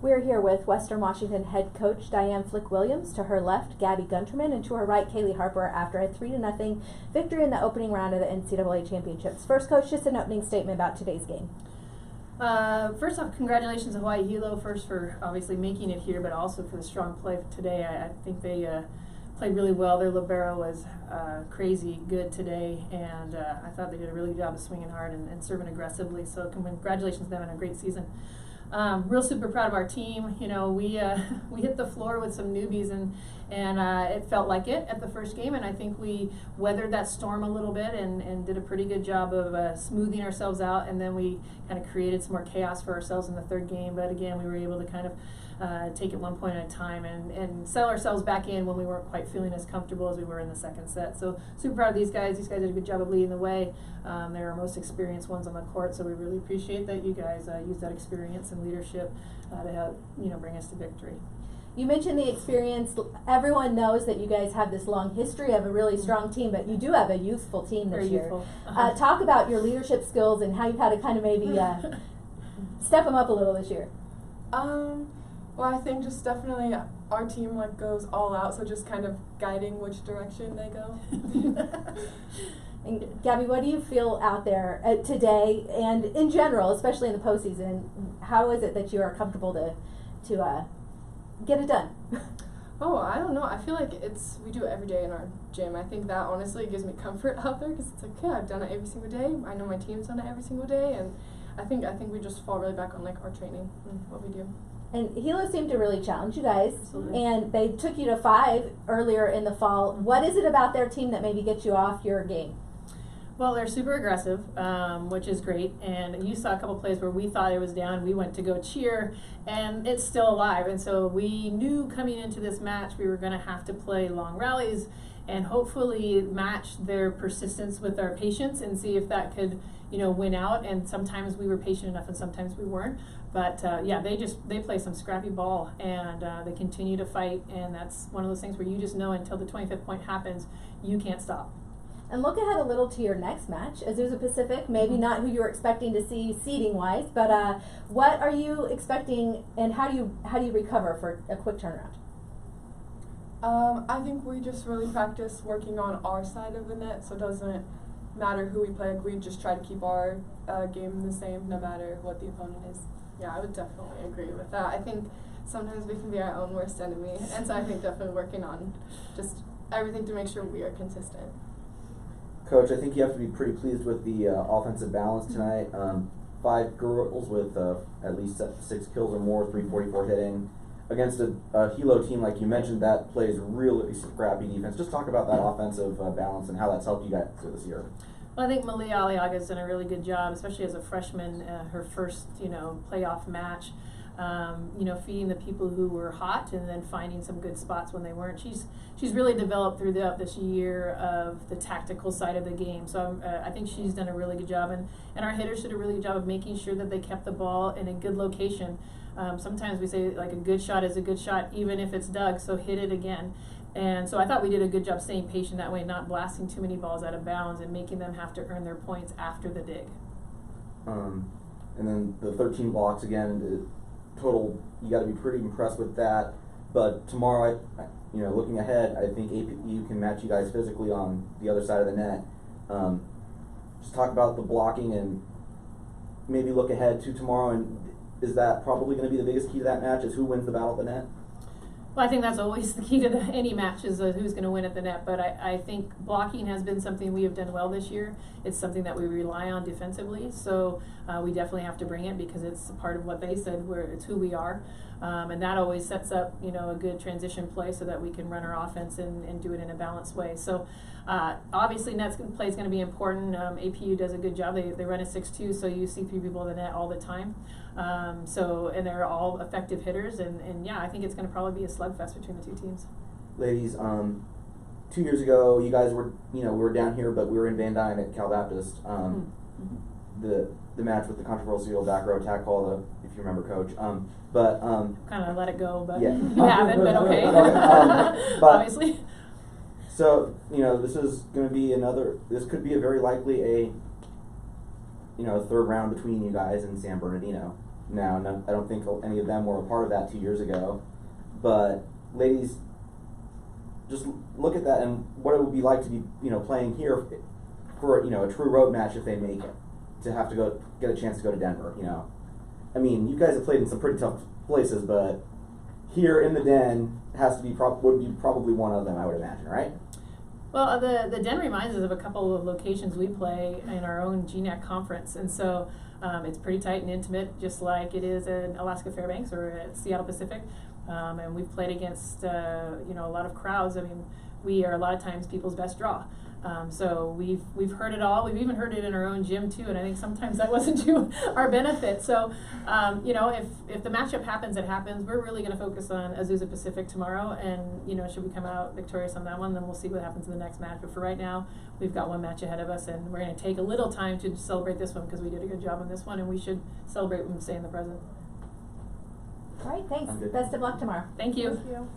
We're here with Western Washington head coach Diane Williams. To her left, Gabby Gunterman, and to her right, Kayleigh Harper, after a 3-0 victory in the opening round of the NCAA Championships. First, coach, just an opening statement about today's game. First off, congratulations to Hawai'i Hilo, first for obviously making it here, but also for the strong play today. I think they played really well. Their libero was crazy good today, and I thought they did a really good job of swinging hard and serving aggressively. So congratulations to them on a great season. Real super proud of our team. You know, we hit the floor with some newbies, and it felt like it at the first game, and I think we weathered that storm a little bit and did a pretty good job of smoothing ourselves out, and then we kind of created some more chaos for ourselves in the third game. But again, we were able to kind of take it 1 point at a time and settle ourselves back in when we weren't quite feeling as comfortable as we were in the second set. So super proud of these guys. These guys did a good job of leading the way. They're our most experienced ones on the court, so we really appreciate that you guys use that experience and leadership to help bring us to victory. You mentioned the experience. Everyone knows that you guys have this long history of a really strong team, but you do have a youthful team this year. Talk about your leadership skills and how you've had to kind of maybe step them up a little this year. Well, I think just definitely our team goes all out, so just kind of guiding which direction they go. And Gabby, what do you feel out there today and in general, especially in the postseason? How is it that you are comfortable to get it done? Oh, I don't know. I feel like we do it every day in our gym. I think that honestly gives me comfort out there because it's like, yeah, I've done it every single day. I know my team's done it every single day, and I think we just fall really back on our training and what we do. And Hilo seemed to really challenge you guys. Absolutely. And they took you to 5 earlier in the fall. What is it about their team that maybe gets you off your game? Well, they're super aggressive, which is great. And you saw a couple plays where we thought it was down. We went to go cheer, and it's still alive. And so we knew coming into this match we were going to have to play long rallies and hopefully match their persistence with our patience and see if that could, win out. And sometimes we were patient enough and sometimes we weren't. But yeah, they play some scrappy ball, and they continue to fight. And that's one of those things where you just know until the 25th point happens, you can't stop. And look ahead a little to your next match, Azusa Pacific. Maybe not who you were expecting to see seeding-wise, but what are you expecting, and how do you recover for a quick turnaround? I think we just really practice working on our side of the net, so it doesn't matter who we play. We just try to keep our game the same, no matter what the opponent is. Yeah, I would definitely agree with that. I think sometimes we can be our own worst enemy, and so I think definitely working on just everything to make sure we are consistent. Coach, I think you have to be pretty pleased with the offensive balance tonight. 5 girls with at least 6 kills or more, 344 hitting. Against a Hilo team, like you mentioned, that plays really scrappy defense. Just talk about that offensive balance and how that's helped you guys through this year. Well, I think Malia Aliaga's done a really good job, especially as a freshman, her first, playoff match. Feeding the people who were hot and then finding some good spots when they weren't. She's really developed throughout this year of the tactical side of the game. So I think she's done a really good job, and our hitters did a really good job of making sure that they kept the ball in a good location. Sometimes we say a good shot is a good shot even if it's dug, so hit it again. And so I thought we did a good job staying patient that way, not blasting too many balls out of bounds and making them have to earn their points after the dig. And then the 13 blocks again. Total, you got to be pretty impressed with that. But tomorrow, looking ahead, I think APU can match you guys physically on the other side of the net. Just talk about the blocking and maybe look ahead to tomorrow. And is that probably going to be the biggest key to that match? Is who wins the battle at the net? Well, I think that's always the key to any match is who's going to win at the net. But I think blocking has been something we have done well this year. It's something that we rely on defensively. So we definitely have to bring it because it's part of what they said, where it's who we are. And that always sets up, a good transition play so that we can run our offense and do it in a balanced way. So obviously net play is going to be important. APU does a good job. They run a 6-2, so you see 3 people in the net all the time. And they're all effective hitters, and yeah, I think it's going to probably be a slugfest between the 2 teams. Ladies, 2 years ago, you guys were, we were down here, but we were in Van Dyne at Cal Baptist. The match with the controversial back row attack call, if you remember, Coach. Kind of let it go, but yeah. You haven't, but okay. But obviously. So this is going to be this could be a very likely a third round between you guys and San Bernardino. now. I don't think any of them were a part of that 2 years ago. But ladies, just look at that and what it would be like to be, playing here for, a true road match if they make it. To have to go get a chance to go to Denver, I mean, you guys have played in some pretty tough places, but here in the Den would be probably one of them, I would imagine, right? Well, the Den reminds us of a couple of locations we play in our own GNAC conference, and so it's pretty tight and intimate, just like it is in Alaska Fairbanks or at Seattle Pacific. And we've played against a lot of crowds. I mean, we are a lot of times people's best draw. So we've heard it all. We've even heard it in our own gym too, and I think sometimes that wasn't to our benefit. So, if the matchup happens, it happens. We're really going to focus on Azusa Pacific tomorrow, and should we come out victorious on that one, then we'll see what happens in the next match. But for right now, we've got one match ahead of us, and we're going to take a little time to celebrate this one because we did a good job on this one, and we should celebrate when we stay in the present. All right, thanks. Best of luck tomorrow. Thank you. Thank you.